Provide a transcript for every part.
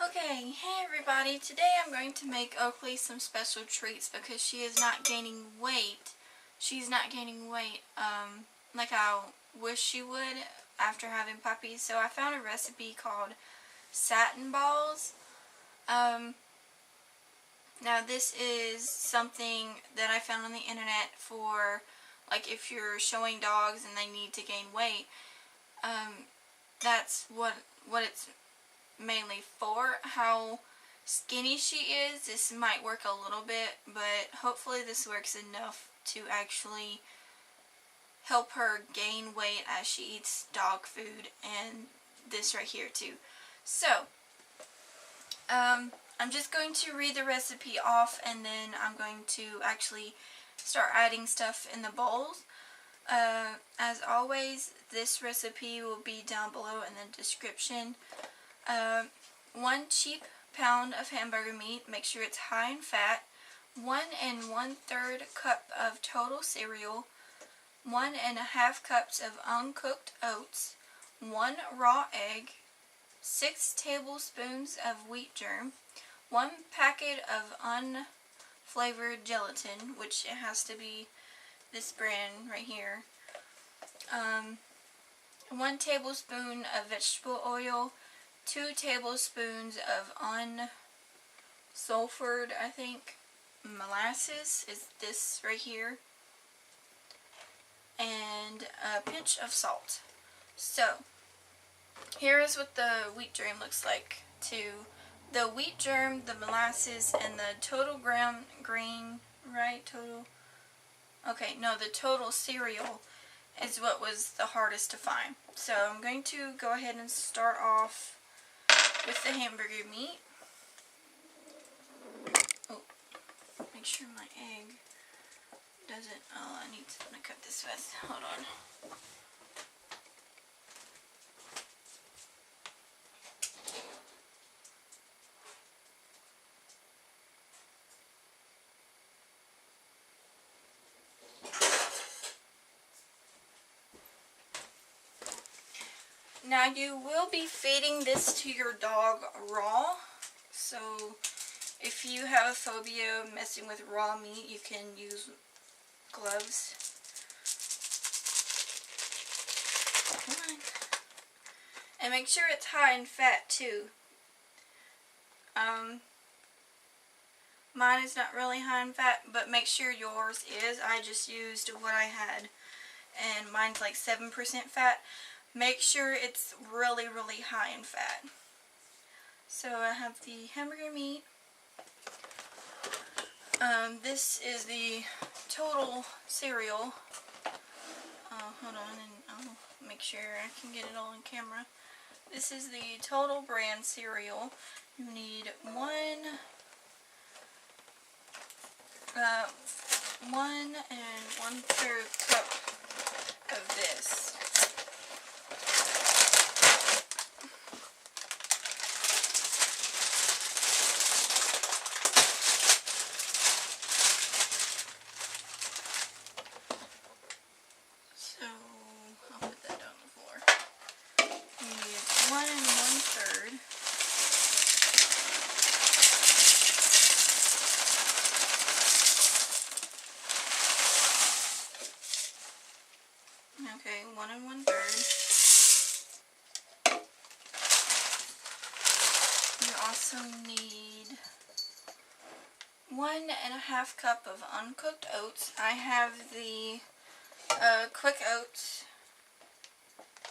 Okay, hey everybody. Today I'm going to make Oakley some special treats because she is not gaining weight. She's not gaining weight like I wish she would after having puppies. So I found a recipe called satin balls. Now this is something that I found on the internet for like if you're showing dogs and they need to gain weight. That's what it's mainly for. How skinny she is, this might work a little bit, but hopefully this works enough to actually help her gain weight as she eats dog food, and this right here too. So I'm just going to read the recipe off, and then I'm going to actually start adding stuff in the bowls. As always, this recipe will be down below in the description. 1 cheap pound of hamburger meat, make sure it's high in fat, 1 1/3 cup of total cereal, 1 1/2 cups of uncooked oats, 1 raw egg, 6 tablespoons of wheat germ, 1 packet of unflavored gelatin, which it has to be this brand right here, 1 tablespoon of vegetable oil, 2 tablespoons of unsulfured, I think, molasses is this right here, and a pinch of salt. So, here is what the wheat germ looks like too. The wheat germ, the molasses, and the total grain, right? The total cereal is what was the hardest to find. So, I'm going to go ahead and start off with the hamburger meat. Oh, make sure my egg doesn't, I need something to cut this with. Hold on. Now you will be feeding this to your dog raw, so if you have a phobia messing with raw meat, you can use gloves. Come on. And make sure it's high in fat too. Mine is not really high in fat, but make sure yours is. I just used what I had, and mine's like 7% fat. Make sure it's really, really high in fat. So I have the hamburger meat. This is the total cereal. Hold on, and I'll make sure I can get it all on camera. This is the total brand cereal. You need 1 1/3 cup of this. So I'll put that on the floor. You need 1 1/3. Okay, 1 1/3. You also need 1 1/2 cup of uncooked oats. I have the Quick Oats.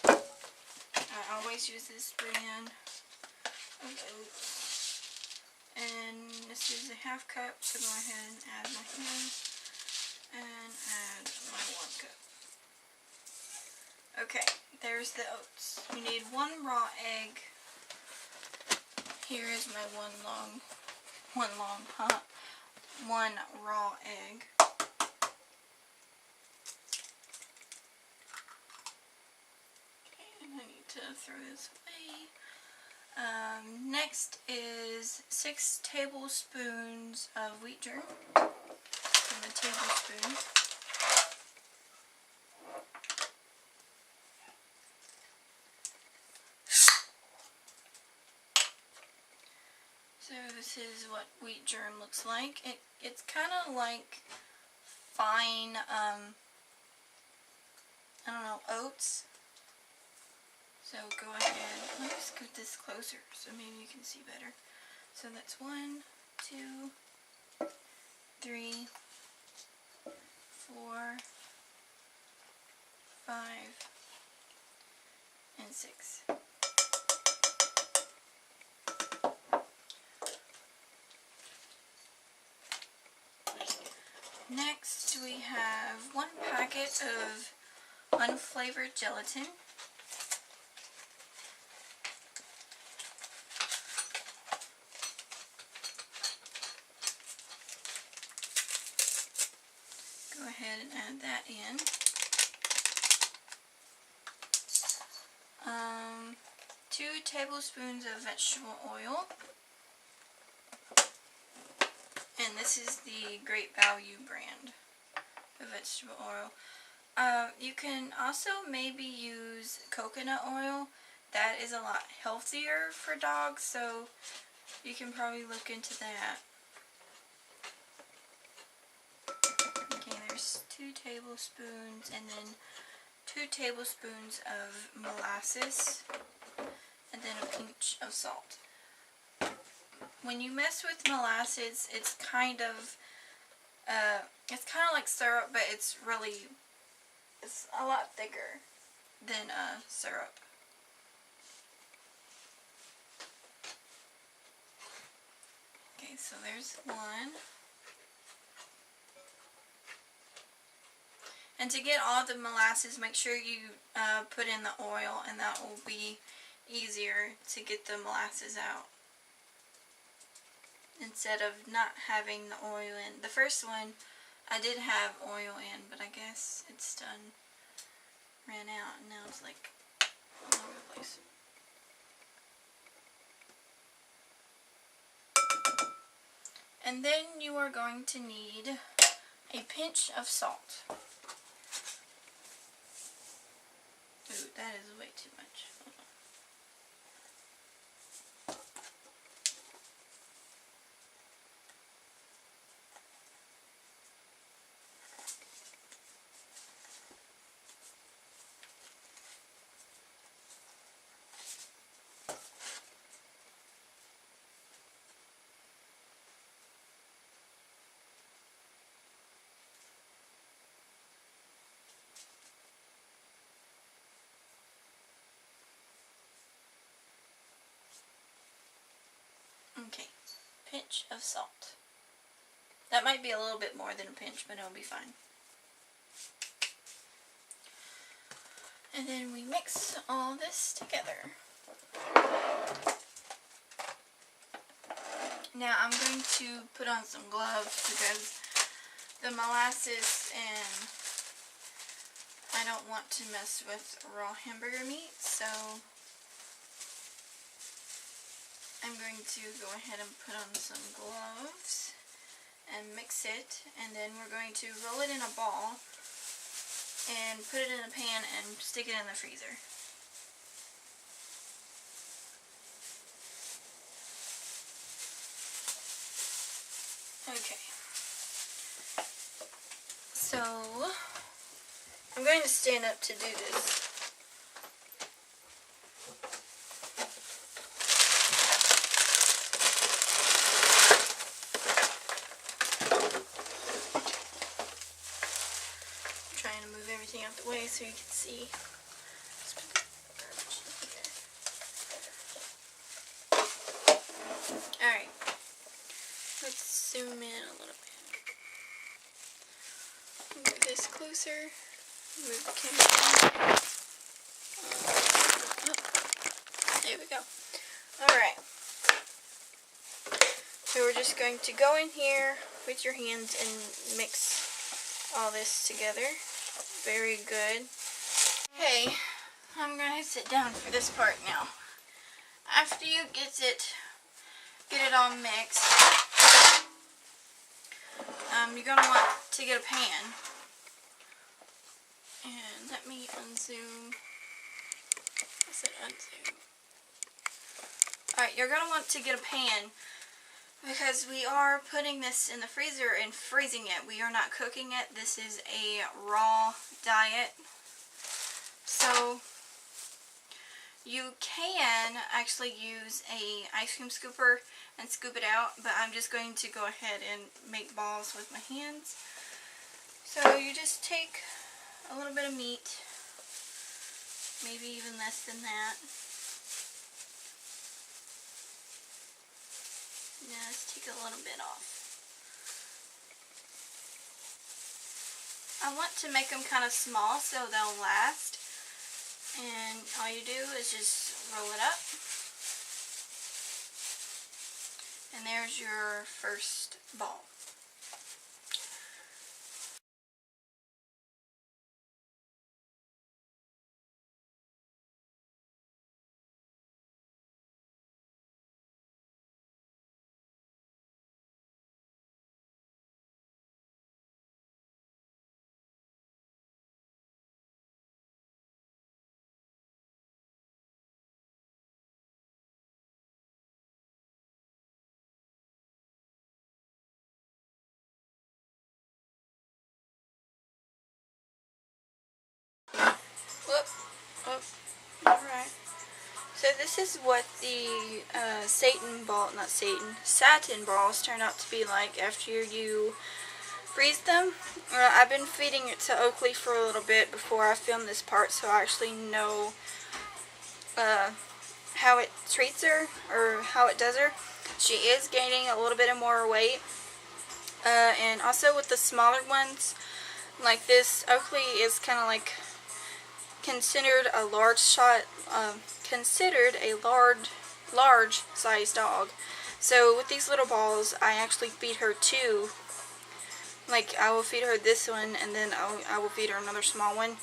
I always use this brand of oats. And this is a 1/2 cup, so go ahead and add my hand and add my 1 cup. Okay, there's the oats. You need 1 raw egg. Here is my one raw egg. Okay, and I need to throw this away. Next is 6 tablespoons of wheat germ. From the tablespoon. this is what wheat germ looks like. It's kind of like fine, I don't know, oats. So go ahead, let me scoot this closer so maybe you can see better. So that's 1, 2, 3, 4, 5, and 6. Next we have 1 packet of unflavored gelatin. Go ahead and add that in. 2 tablespoons of vegetable oil. And this is the Great Value brand of vegetable oil. You can also maybe use coconut oil. That is a lot healthier for dogs, so you can probably look into that. Okay, there's 2 tablespoons, and then 2 tablespoons of molasses, and then a pinch of salt. When you mess with molasses, it's kind of like syrup, but it's a lot thicker than syrup. Okay, so there's 1. And to get all the molasses, make sure you put in the oil, and that will be easier to get the molasses out, instead of not having the oil in. The first one I did have oil in, but I guess it's ran out, and now it's like all over the place. And then you are going to need a pinch of salt. Ooh, that is way too much. Okay, pinch of salt. That might be a little bit more than a pinch, but it'll be fine. And then we mix all this together. Now I'm going to put on some gloves because the molasses, and I don't want to mess with raw hamburger meat, so I'm going to go ahead and put on some gloves and mix it, and then we're going to roll it in a ball and put it in a pan and stick it in the freezer. Okay, so I'm going to stand up to do this. Out the way so you can see. Let's put the garbage in here. Alright, let's zoom in a little bit. Move this closer. Move the camera. There we go. Alright. So we're just going to go in here with your hands and mix all this together. Very good. Okay, I'm going to sit down for this part now. After you get it all mixed, you're going to want to get a pan. And let me unzoom. I said unzoom. Alright, you're going to want to get a pan because we are putting this in the freezer and freezing it. We are not cooking it. This is a raw diet. So you can actually use a ice cream scooper and scoop it out, but I'm just going to go ahead and make balls with my hands. So you just take a little bit of meat, maybe even less than that. Yeah, let's take a little bit off. I want to make them kind of small so they'll last. And all you do is just roll it up. And there's your first ball. Whoop, whoop. Alright. So this is what the satin balls turn out to be like after you freeze them. I've been feeding it to Oakley for a little bit before I filmed this part, so I actually know how it treats her, or how it does her. She is gaining a little bit of more weight. And also with the smaller ones, like this, Oakley is kind of like considered a large size dog. So with these little balls, I actually feed her two. Like, I will feed her this one, and then I will feed her another small one.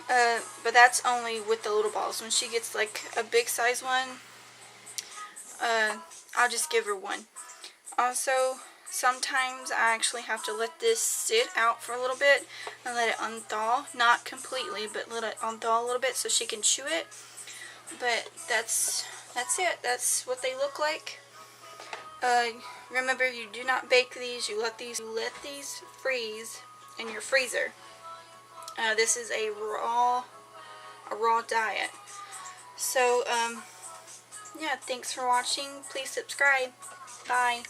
But that's only with the little balls. When she gets like a big size one, I'll just give her one. Also, sometimes I actually have to let this sit out for a little bit and let it unthaw. Not completely, but let it unthaw a little bit so she can chew it. But that's it. That's what they look like. Remember, you do not bake these. You let these freeze in your freezer. This is a raw diet. So, yeah, thanks for watching. Please subscribe. Bye.